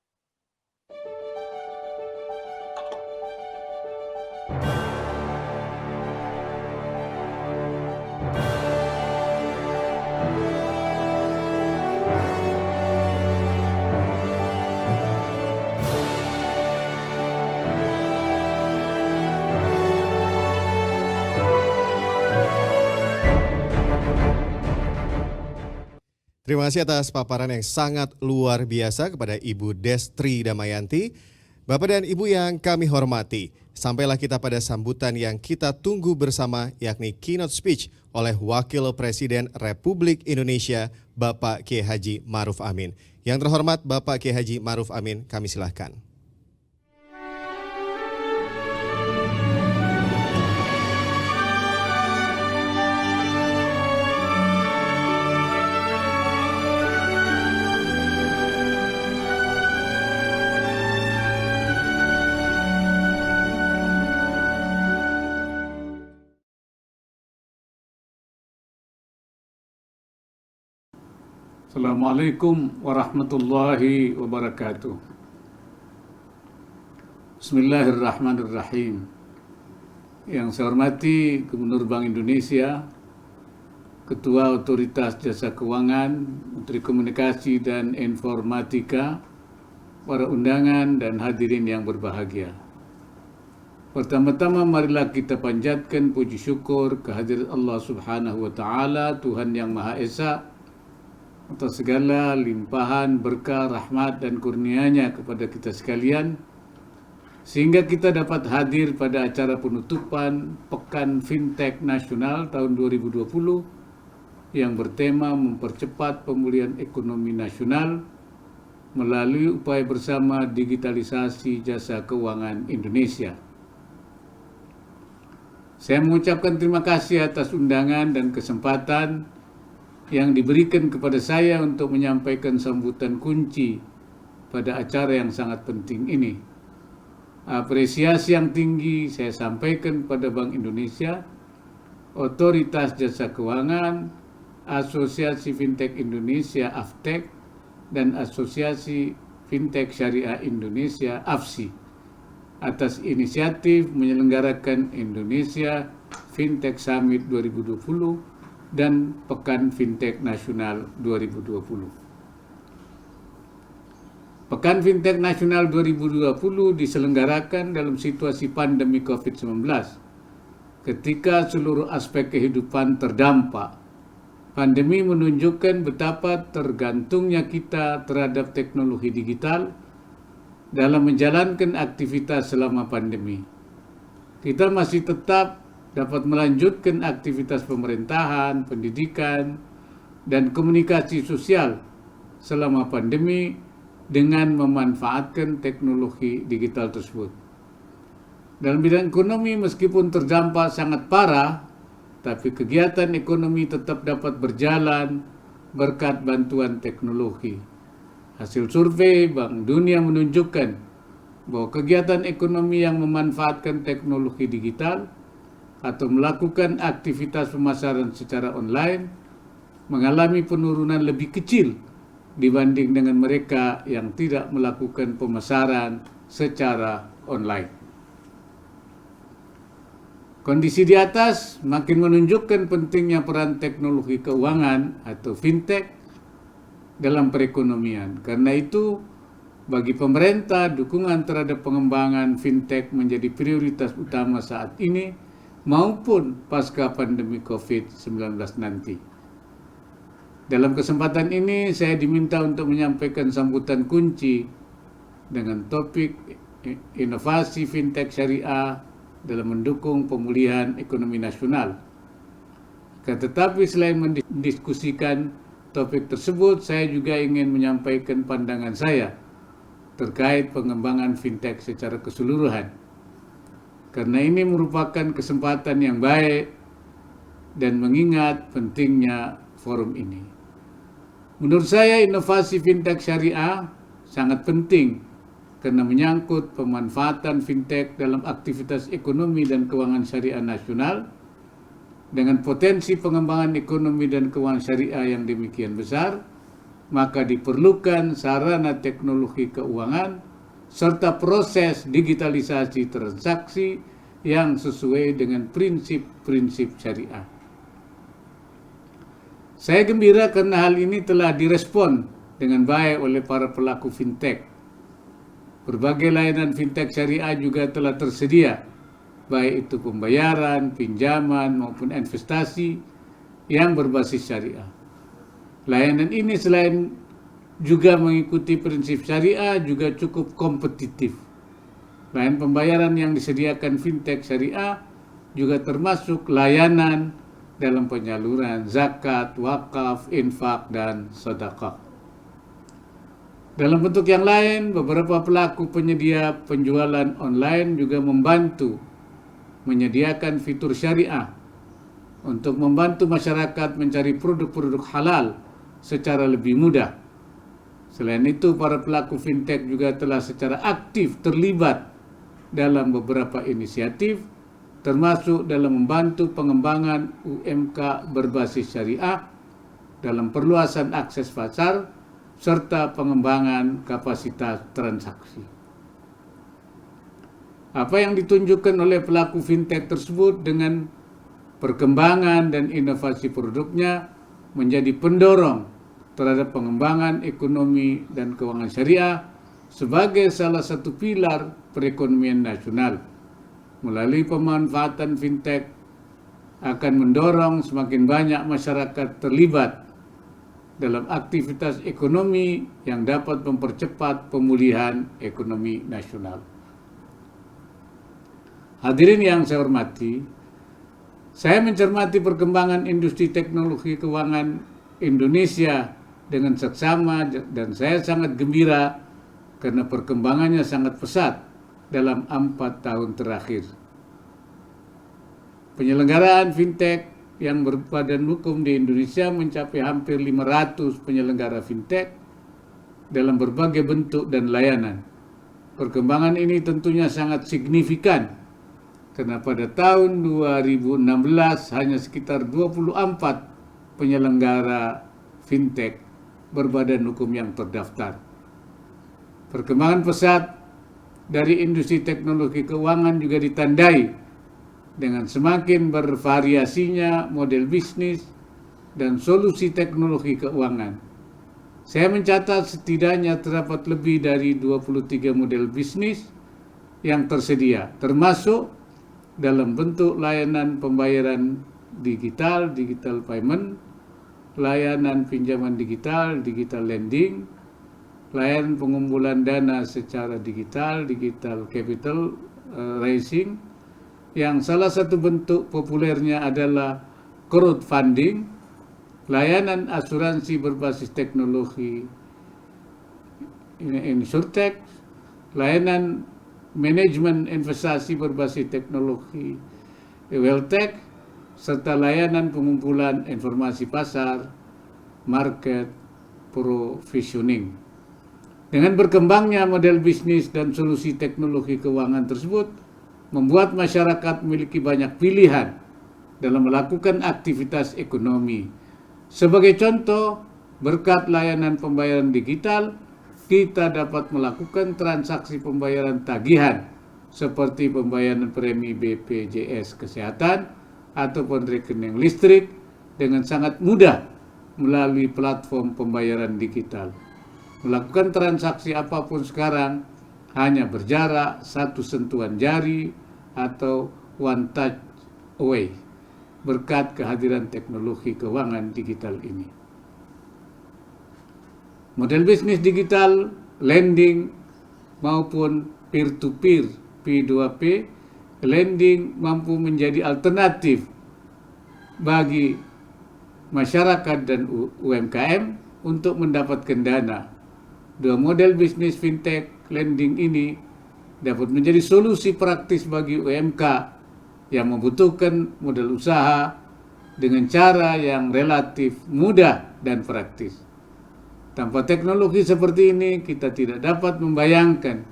Terima kasih atas paparan yang sangat luar biasa kepada Ibu Destri Damayanti. Bapak dan Ibu yang kami hormati, sampailah kita pada sambutan yang kita tunggu bersama, yakni keynote speech oleh Wakil Presiden Republik Indonesia, Bapak Kiai Haji Ma'ruf Amin. Yang terhormat Bapak Kiai Haji Ma'ruf Amin, kami silahkan. Assalamualaikum warahmatullahi wabarakatuh. Bismillahirrahmanirrahim. Yang saya hormati Gubernur Bank Indonesia, Ketua Otoritas Jasa Keuangan, Menteri Komunikasi dan Informatika, para undangan dan hadirin yang berbahagia. Pertama-tama marilah kita panjatkan puji syukur kehadirat Allah Subhanahu wa taala, Tuhan yang Maha Esa, atas segala limpahan berkah, rahmat dan kurnia-Nya kepada kita sekalian, sehingga kita dapat hadir pada acara penutupan Pekan Fintech Nasional tahun 2020 yang bertema mempercepat pemulihan ekonomi nasional melalui upaya bersama digitalisasi jasa keuangan Indonesia. Saya mengucapkan terima kasih atas undangan dan kesempatan yang diberikan kepada saya untuk menyampaikan sambutan kunci pada acara yang sangat penting ini. Apresiasi yang tinggi saya sampaikan pada Bank Indonesia, Otoritas Jasa Keuangan, Asosiasi Fintech Indonesia (AFTEK), dan Asosiasi Fintech Syariah Indonesia (AFSI) atas inisiatif menyelenggarakan Indonesia Fintech Summit 2020 dan Pekan Fintech Nasional 2020. Pekan Fintech Nasional 2020 diselenggarakan dalam situasi pandemi COVID-19, ketika seluruh aspek kehidupan terdampak. Pandemi menunjukkan betapa tergantungnya kita terhadap teknologi digital dalam menjalankan aktivitas selama pandemi. Kita masih tetap dapat melanjutkan aktivitas pemerintahan, pendidikan, dan komunikasi sosial selama pandemi dengan memanfaatkan teknologi digital tersebut. Dalam bidang ekonomi, meskipun terdampak sangat parah, tapi kegiatan ekonomi tetap dapat berjalan berkat bantuan teknologi. Hasil survei Bank Dunia menunjukkan bahwa kegiatan ekonomi yang memanfaatkan teknologi digital atau melakukan aktivitas pemasaran secara online mengalami penurunan lebih kecil dibanding dengan mereka yang tidak melakukan pemasaran secara online. Kondisi di atas makin menunjukkan pentingnya peran teknologi keuangan atau fintech dalam perekonomian. Karena itu, bagi pemerintah, dukungan terhadap pengembangan fintech menjadi prioritas utama saat ini maupun pasca pandemi COVID-19 nanti. Dalam kesempatan ini, saya diminta untuk menyampaikan sambutan kunci dengan topik inovasi fintech syariah dalam mendukung pemulihan ekonomi nasional. Tetapi selain mendiskusikan topik tersebut, saya juga ingin menyampaikan pandangan saya terkait pengembangan fintech secara keseluruhan. Karena ini merupakan kesempatan yang baik dan mengingat pentingnya forum ini. Menurut saya inovasi fintech syariah sangat penting karena menyangkut pemanfaatan fintech dalam aktivitas ekonomi dan keuangan syariah nasional. Dengan potensi pengembangan ekonomi dan keuangan syariah yang demikian besar, maka diperlukan sarana teknologi keuangan serta proses digitalisasi transaksi yang sesuai dengan prinsip-prinsip syariah. Saya gembira karena hal ini telah direspon dengan baik oleh para pelaku fintech. Berbagai layanan fintech syariah juga telah tersedia, baik itu pembayaran, pinjaman, maupun investasi yang berbasis syariah. Layanan ini selain juga mengikuti prinsip syariah, juga cukup kompetitif. Layanan pembayaran yang disediakan fintech syariah juga termasuk layanan dalam penyaluran zakat, wakaf, infak, dan sedekah. Dalam bentuk yang lain, beberapa pelaku penyedia penjualan online juga membantu menyediakan fitur syariah untuk membantu masyarakat mencari produk-produk halal secara lebih mudah. Selain itu, para pelaku fintech juga telah secara aktif terlibat dalam beberapa inisiatif, termasuk dalam membantu pengembangan UMK berbasis syariah dalam perluasan akses pasar serta pengembangan kapasitas transaksi. Apa yang ditunjukkan oleh pelaku fintech tersebut dengan perkembangan dan inovasi produknya menjadi pendorong terhadap pengembangan ekonomi dan keuangan syariah sebagai salah satu pilar perekonomian nasional. Melalui pemanfaatan fintech akan mendorong semakin banyak masyarakat terlibat dalam aktivitas ekonomi yang dapat mempercepat pemulihan ekonomi nasional. Hadirin yang saya hormati, saya mencermati perkembangan industri teknologi keuangan Indonesia dengan seksama dan saya sangat gembira karena perkembangannya sangat pesat dalam 4 tahun terakhir. Penyelenggaraan fintech yang berbadan hukum di Indonesia mencapai hampir 500 penyelenggara fintech dalam berbagai bentuk dan layanan. Perkembangan ini tentunya sangat signifikan karena pada tahun 2016 hanya sekitar 24 penyelenggara fintech berbadan hukum yang terdaftar. Perkembangan pesat dari industri teknologi keuangan juga ditandai dengan semakin bervariasinya model bisnis dan solusi teknologi keuangan. Saya mencatat setidaknya terdapat lebih dari 23 model bisnis yang tersedia, termasuk dalam bentuk layanan pembayaran digital, digital payment, layanan pinjaman digital, digital lending, layanan pengumpulan dana secara digital, digital capital raising, yang salah satu bentuk populernya adalah crowdfunding, layanan asuransi berbasis teknologi insurtech, layanan manajemen investasi berbasis teknologi wealthtech, serta layanan pengumpulan informasi pasar, market, provisioning. Dengan berkembangnya model bisnis dan solusi teknologi keuangan tersebut, membuat masyarakat memiliki banyak pilihan dalam melakukan aktivitas ekonomi. Sebagai contoh, berkat layanan pembayaran digital, kita dapat melakukan transaksi pembayaran tagihan seperti pembayaran premi BPJS Kesehatan ataupun rekening listrik dengan sangat mudah melalui platform pembayaran digital. Melakukan transaksi apapun sekarang hanya berjarak 1 sentuhan jari atau one touch away berkat kehadiran teknologi keuangan digital ini. Model bisnis digital, lending, maupun peer-to-peer P2P lending mampu menjadi alternatif bagi masyarakat dan UMKM untuk mendapatkan dana. Dua model bisnis fintech lending ini dapat menjadi solusi praktis bagi UMK yang membutuhkan modal usaha dengan cara yang relatif mudah dan praktis. Tanpa teknologi seperti ini, kita tidak dapat membayangkan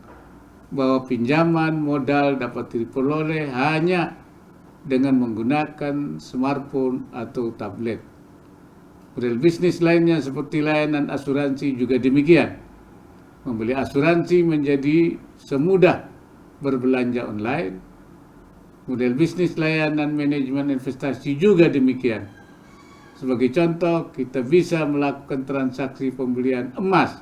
bahwa pinjaman modal dapat diperoleh hanya dengan menggunakan smartphone atau tablet. Model bisnis lainnya seperti layanan asuransi juga demikian. Membeli asuransi menjadi semudah berbelanja online. Model bisnis layanan manajemen investasi juga demikian. Sebagai contoh, kita bisa melakukan transaksi pembelian emas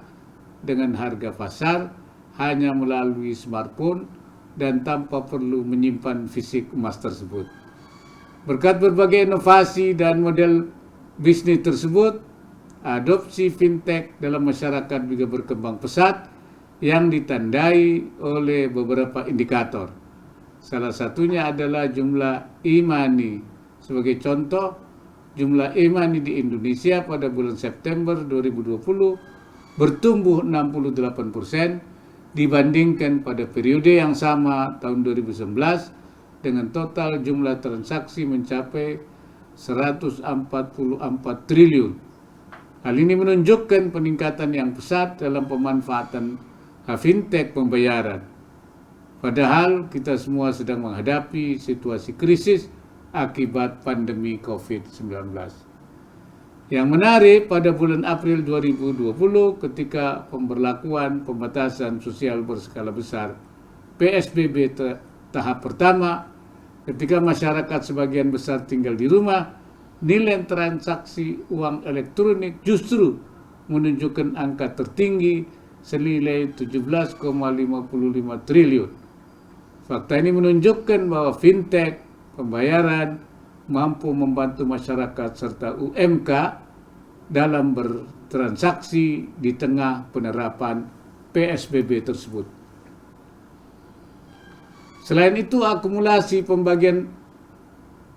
dengan harga pasar hanya melalui smartphone dan tanpa perlu menyimpan fisik emas tersebut. Berkat berbagai inovasi dan model bisnis tersebut, adopsi fintech dalam masyarakat juga berkembang pesat yang ditandai oleh beberapa indikator. Salah satunya adalah jumlah e-money. Sebagai contoh, jumlah e-money di Indonesia pada bulan September 2020 bertumbuh 68% dibandingkan pada periode yang sama tahun 2019 dengan total jumlah transaksi mencapai 144 triliun. Hal ini menunjukkan peningkatan yang pesat dalam pemanfaatan fintech pembayaran. Padahal kita semua sedang menghadapi situasi krisis akibat pandemi COVID-19. Yang menarik, pada bulan April 2020 ketika pemberlakuan pembatasan sosial berskala besar PSBB tahap pertama, ketika masyarakat sebagian besar tinggal di rumah, nilai transaksi uang elektronik justru menunjukkan angka tertinggi senilai 17,55 triliun. Fakta ini menunjukkan bahwa fintech pembayaran mampu membantu masyarakat serta UMK dalam bertransaksi di tengah penerapan PSBB tersebut. Selain itu, akumulasi pembagian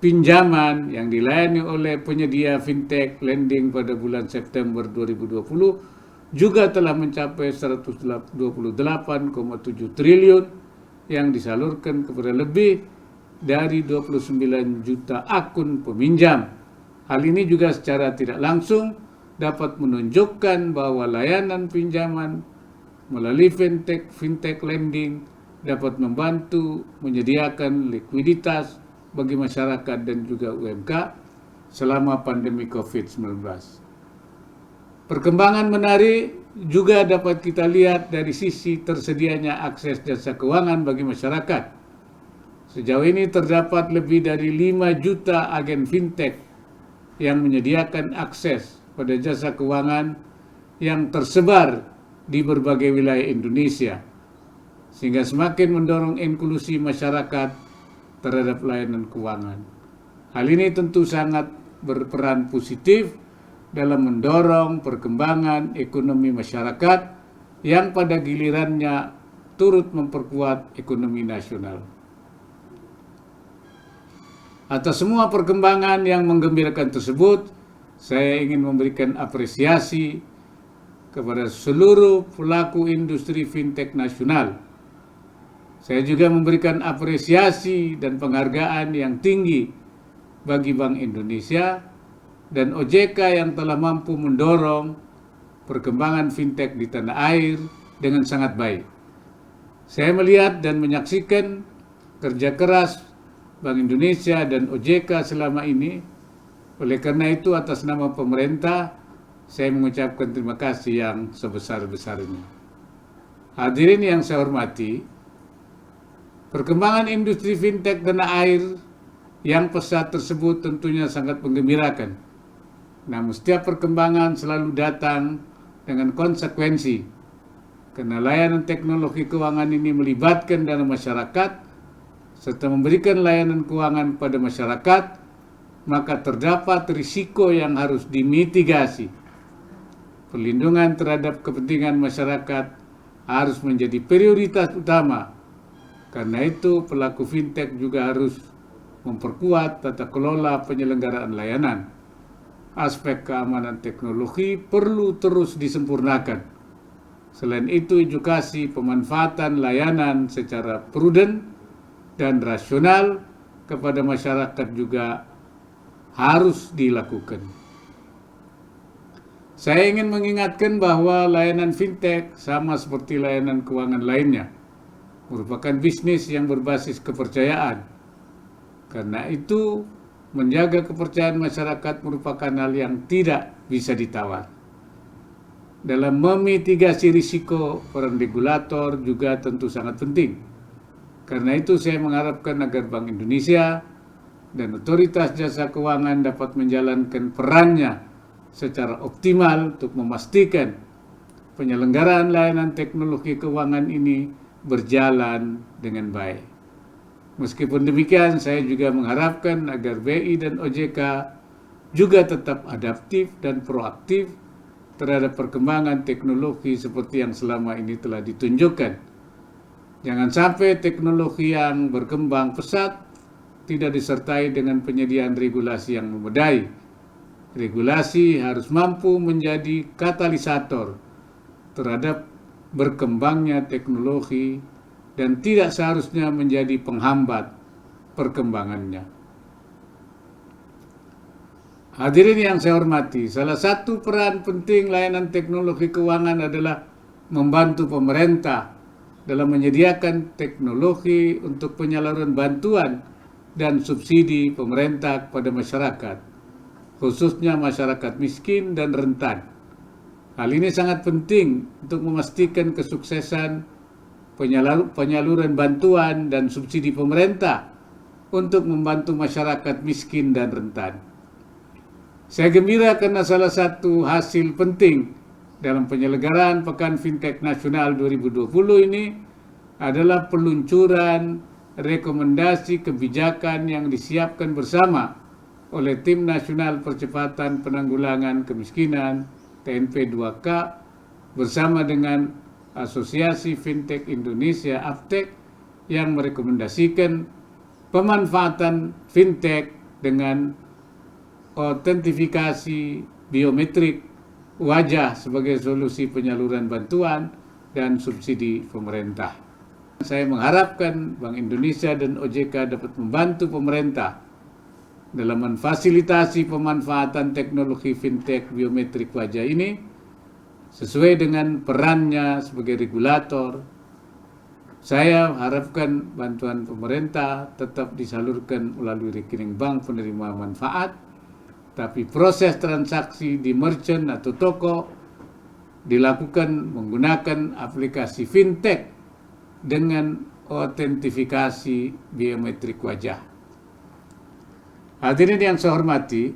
pinjaman yang dilayani oleh penyedia fintech lending pada bulan September 2020 juga telah mencapai 128,7 triliun yang disalurkan kepada lebih dari 29 juta akun peminjam. Hal ini juga secara tidak langsung dapat menunjukkan bahwa layanan pinjaman melalui fintech lending dapat membantu menyediakan likuiditas bagi masyarakat dan juga UMK selama pandemi COVID-19. Perkembangan menarik juga dapat kita lihat dari sisi tersedianya akses jasa keuangan bagi masyarakat. Sejauh ini terdapat lebih dari 5 juta agen fintech yang menyediakan akses pada jasa keuangan yang tersebar di berbagai wilayah Indonesia, sehingga semakin mendorong inklusi masyarakat terhadap layanan keuangan. Hal ini tentu sangat berperan positif dalam mendorong perkembangan ekonomi masyarakat yang pada gilirannya turut memperkuat ekonomi nasional. Atas semua perkembangan yang menggembirakan tersebut, saya ingin memberikan apresiasi kepada seluruh pelaku industri fintech nasional. Saya juga memberikan apresiasi dan penghargaan yang tinggi bagi Bank Indonesia dan OJK yang telah mampu mendorong perkembangan fintech di tanah air dengan sangat baik. Saya melihat dan menyaksikan kerja keras Bank Indonesia dan OJK selama ini. Oleh karena itu, atas nama pemerintah, saya mengucapkan terima kasih yang sebesar-besarnya. Hadirin yang saya hormati, perkembangan industri fintech tanah air yang pesat tersebut tentunya sangat menggembirakan. Namun setiap perkembangan selalu datang dengan konsekuensi, karena layanan teknologi keuangan ini melibatkan dana masyarakat, serta memberikan layanan keuangan kepada masyarakat, maka terdapat risiko yang harus dimitigasi. Perlindungan terhadap kepentingan masyarakat harus menjadi prioritas utama. Karena itu pelaku fintech juga harus memperkuat tata kelola penyelenggaraan layanan. Aspek keamanan teknologi perlu terus disempurnakan. Selain itu, edukasi pemanfaatan layanan secara prudent dan rasional kepada masyarakat juga harus dilakukan. Saya ingin mengingatkan bahwa layanan fintech sama seperti layanan keuangan lainnya, merupakan bisnis yang berbasis kepercayaan. Karena itu, menjaga kepercayaan masyarakat merupakan hal yang tidak bisa ditawar. Dalam memitigasi risiko, peran regulator juga tentu sangat penting. Karena itu, saya mengharapkan agar Bank Indonesia dan Otoritas Jasa Keuangan dapat menjalankan perannya secara optimal untuk memastikan penyelenggaraan layanan teknologi keuangan ini berjalan dengan baik. Meskipun demikian, saya juga mengharapkan agar BI dan OJK juga tetap adaptif dan proaktif terhadap perkembangan teknologi seperti yang selama ini telah ditunjukkan. Jangan sampai teknologi yang berkembang pesat tidak disertai dengan penyediaan regulasi yang memadai. Regulasi harus mampu menjadi katalisator terhadap berkembangnya teknologi dan tidak seharusnya menjadi penghambat perkembangannya. Hadirin yang saya hormati, salah satu peran penting layanan teknologi keuangan adalah membantu pemerintah dalam menyediakan teknologi untuk penyaluran bantuan dan subsidi pemerintah kepada masyarakat, khususnya masyarakat miskin dan rentan. Hal ini sangat penting untuk memastikan kesuksesan penyaluran bantuan dan subsidi pemerintah untuk membantu masyarakat miskin dan rentan. Saya gembira karena salah satu hasil penting dalam penyelenggaraan Pekan Fintech Nasional 2020 ini adalah peluncuran rekomendasi kebijakan yang disiapkan bersama oleh Tim Nasional Percepatan Penanggulangan Kemiskinan TNP 2K bersama dengan Asosiasi Fintech Indonesia (AFTEK) yang merekomendasikan pemanfaatan fintech dengan autentifikasi biometrik wajah sebagai solusi penyaluran bantuan dan subsidi pemerintah. Saya mengharapkan Bank Indonesia dan OJK dapat membantu pemerintah dalam memfasilitasi pemanfaatan teknologi fintech biometrik wajah ini sesuai dengan perannya sebagai regulator. Saya harapkan bantuan pemerintah tetap disalurkan melalui rekening bank penerima manfaat, tapi proses transaksi di merchant atau toko dilakukan menggunakan aplikasi fintech dengan autentifikasi biometrik wajah. Hadirin yang saya hormati,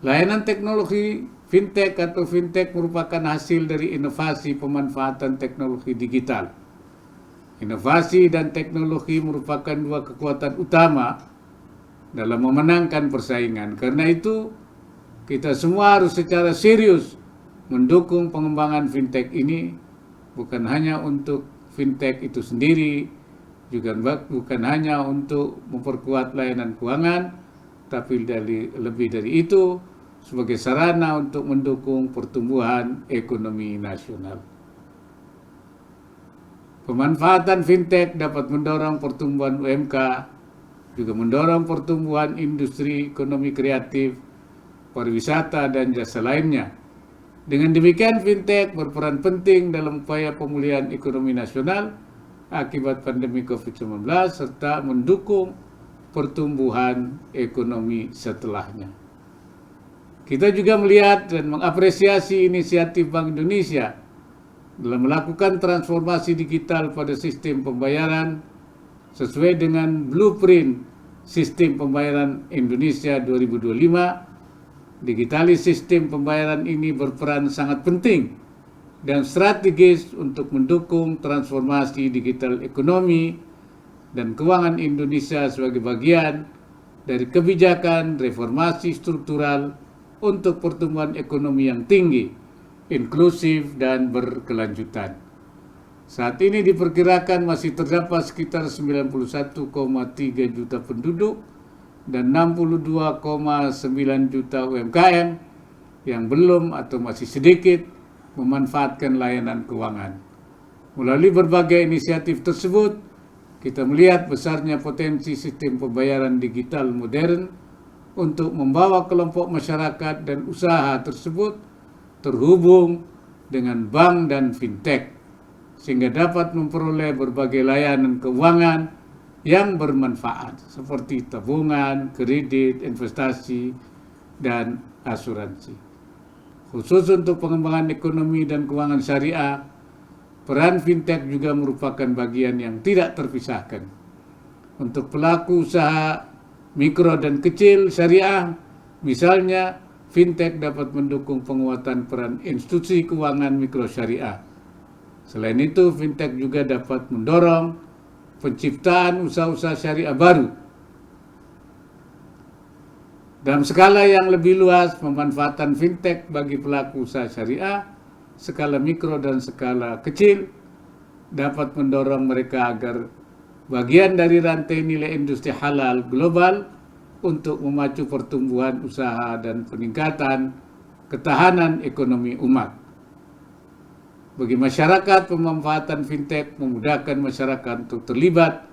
layanan teknologi fintech atau fintech merupakan hasil dari inovasi pemanfaatan teknologi digital. Inovasi dan teknologi merupakan dua kekuatan utama dalam memenangkan persaingan. Karena itu, kita semua harus secara serius mendukung pengembangan fintech ini, bukan hanya untuk fintech itu sendiri, juga bukan hanya untuk memperkuat layanan keuangan, tapi lebih dari itu sebagai sarana untuk mendukung pertumbuhan ekonomi nasional. Pemanfaatan fintech dapat mendorong pertumbuhan UMK, juga mendorong pertumbuhan industri ekonomi kreatif, pariwisata, dan jasa lainnya. Dengan demikian, fintech berperan penting dalam upaya pemulihan ekonomi nasional akibat pandemi COVID-19 serta mendukung pertumbuhan ekonomi setelahnya. Kita juga melihat dan mengapresiasi inisiatif Bank Indonesia dalam melakukan transformasi digital pada sistem pembayaran sesuai dengan blueprint sistem pembayaran Indonesia 2025. Digitalis sistem pembayaran ini berperan sangat penting dan strategis untuk mendukung transformasi digital ekonomi dan keuangan Indonesia sebagai bagian dari kebijakan reformasi struktural untuk pertumbuhan ekonomi yang tinggi inklusif, dan berkelanjutan. Saat ini diperkirakan masih terdapat sekitar 91,3 juta penduduk dan 62,9 juta UMKM yang belum atau masih sedikit memanfaatkan layanan keuangan. Melalui berbagai inisiatif tersebut, kita melihat besarnya potensi sistem pembayaran digital modern untuk membawa kelompok masyarakat dan usaha tersebut terhubung dengan bank dan fintech, sehingga dapat memperoleh berbagai layanan keuangan yang bermanfaat seperti tabungan, kredit, investasi, dan asuransi. Khusus untuk pengembangan ekonomi dan keuangan syariah, peran fintech juga merupakan bagian yang tidak terpisahkan. Untuk pelaku usaha mikro dan kecil syariah, misalnya, fintech dapat mendukung penguatan peran institusi keuangan mikro syariah. Selain itu, fintech juga dapat mendorong penciptaan usaha-usaha syariah baru. Dalam skala yang lebih luas, pemanfaatan fintech bagi pelaku usaha syariah, skala mikro dan skala kecil, dapat mendorong mereka agar bagian dari rantai nilai industri halal global untuk memacu pertumbuhan usaha dan peningkatan ketahanan ekonomi umat. Bagi masyarakat, pemanfaatan fintech memudahkan masyarakat untuk terlibat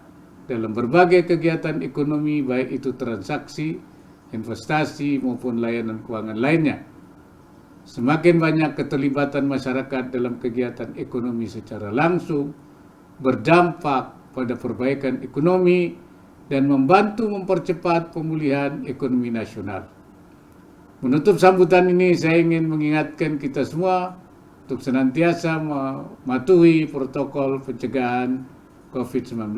dalam berbagai kegiatan ekonomi, baik itu transaksi, investasi, maupun layanan keuangan lainnya. Semakin banyak keterlibatan masyarakat dalam kegiatan ekonomi secara langsung, berdampak pada perbaikan ekonomi dan membantu mempercepat pemulihan ekonomi nasional. Menutup sambutan ini, saya ingin mengingatkan kita semua untuk senantiasa mematuhi protokol pencegahan COVID-19.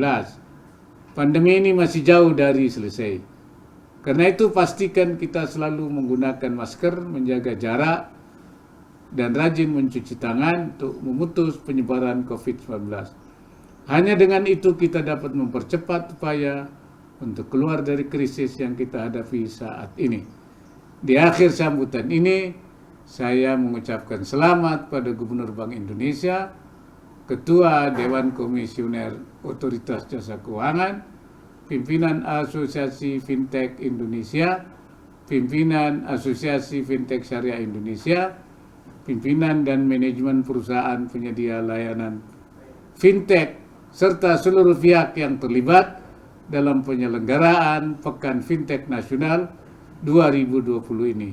Pandemi ini masih jauh dari selesai. Karena itu pastikan kita selalu menggunakan masker, menjaga jarak, dan rajin mencuci tangan untuk memutus penyebaran COVID-19. Hanya dengan itu kita dapat mempercepat upaya untuk keluar dari krisis yang kita hadapi saat ini. Di akhir sambutan ini, saya mengucapkan selamat pada Gubernur Bank Indonesia, Ketua Dewan Komisioner Otoritas Jasa Keuangan, Pimpinan Asosiasi Fintech Indonesia, Pimpinan Asosiasi Fintech Syariah Indonesia, Pimpinan dan Manajemen Perusahaan Penyedia Layanan Fintech, serta seluruh pihak yang terlibat dalam penyelenggaraan Pekan Fintech Nasional 2020 ini.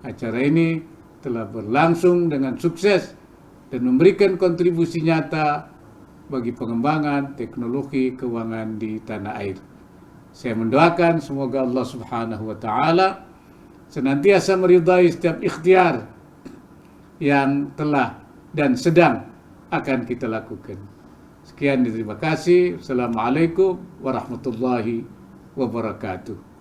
Acara ini telah berlangsung dengan sukses dan memberikan kontribusi nyata bagi pengembangan teknologi keuangan di tanah air. Saya mendoakan semoga Allah Subhanahu wa Ta'ala senantiasa meridai setiap ikhtiar yang telah dan sedang akan kita lakukan. Sekian, terima kasih. Assalamualaikum warahmatullahi wabarakatuh.